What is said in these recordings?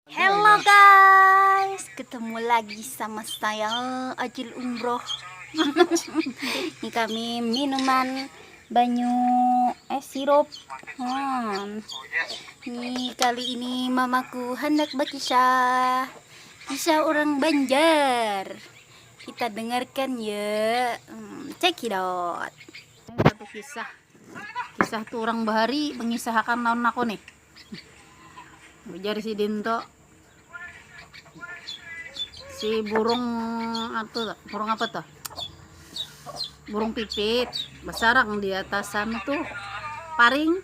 Hello guys, ketemu lagi sama saya Ajil Umroh. Ini kami minuman banyu es sirup. Ini kali ini mamaku hendak berkisah orang Banjar. Kita dengarkan ya. Check it out. Satu kisah tuh orang bahari mengisahkan naon aku nih. Ujar si Dinto si burung apa tuh? Burung pipit besarang di atasan tuh paring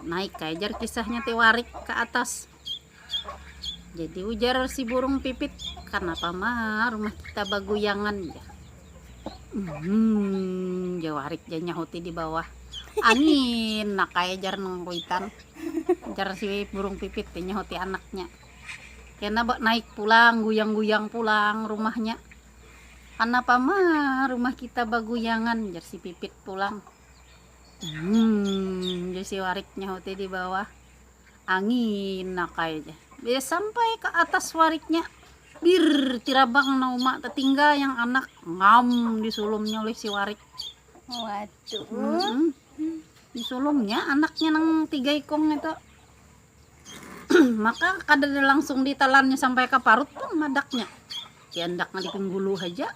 naik kajar kisahnya tewarik ke atas. Jadi ujar si burung pipit, kenapa mah rumah kita baguyangan ya? Jawarik janya huti di bawah angin nak kajar nangkuitan jar si burung pipit nyahuti anaknya kena naik pulang guyang-guyang pulang rumahnya. Kenapa mah rumah kita baguyangan jar si pipit pulang. Jadi si warik nyahuti di bawah angin nak aja dia sampai ke atas wariknya bir tirabang nauma tertinggal yang anak ngam disulumnya oleh si warik. Waduh. Disulumnya anaknya nang 3 ikong itu. Maka kada langsung ditelannya sampai ke parut pun madaknya si andaknya di pinggulu aja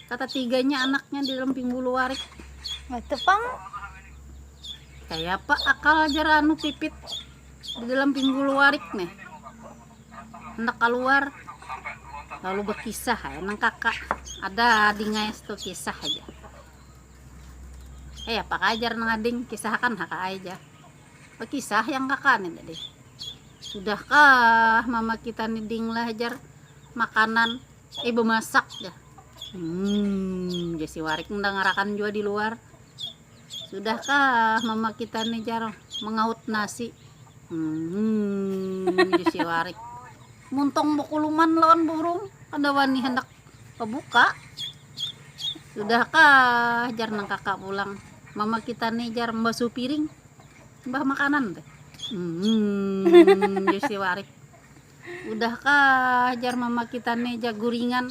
kata 3-nya anaknya di dalam pinggulu warik. Waduh pang. Kayak apa akal aja anu pipit di dalam pinggul warik nih hendak keluar lalu berkisah ya nang kakak ada di ngais tuh kisah aja apa kajar nang ading kisahkan haka aja berkisah yang kakak nih tadi. Sudahkah mama kita niding lah ajar makanan ibu masak ya jasi warik ngarakan juga di luar. Sudahkah mama kita nih jar mengaut nasi si warik muntong bukuluman lawan burung kada wani hendak kebuka. Sudahkah jar nang kakak pulang mama kita nih jar mbasuh piring mbah makanan teh si warik. Udahkah jar mama kita nih jar guringan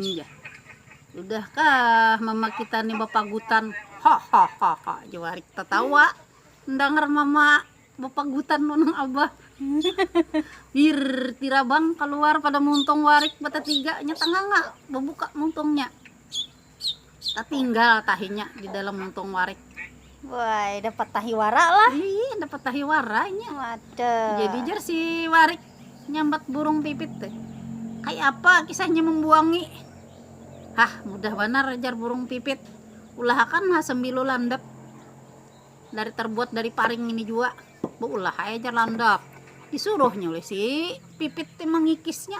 ya. Udahkah mama kita nih bapagutan hahaha jawarik tertawa dengar mama bapagutan nonang abah bir tirabang keluar pada muntong warik bata 3-nya tengah nggak membuka muntongnya tak tinggal tahinya di dalam muntong warik. Wah, dapat tahi wara lah. Iya, dapat tahi waranya. Waduh. Jadi jar si warik nyambat burung pipit teh kayak apa kisahnya membuangi. Mudah benar jar burung pipit ulahakan sembilu landap dari terbuat dari paring ini juga ulah aja landap disuruhnya oleh si pipit mengikisnya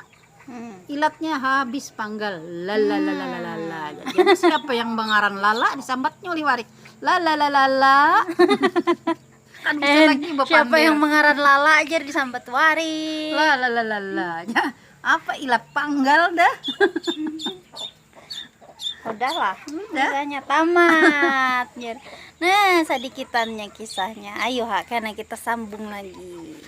ilatnya habis panggal lalalalala. Jadi siapa yang bangaran lala disambatnya oleh warik lalalalala. Kan bisa lagi siapa yang mengaran lala aja disambat warik lalalalala apa ilat panggal dah. Udahlah, kisahnya tamat. Nah, sedikitannya kisahnya. Ayo karena kita sambung lagi.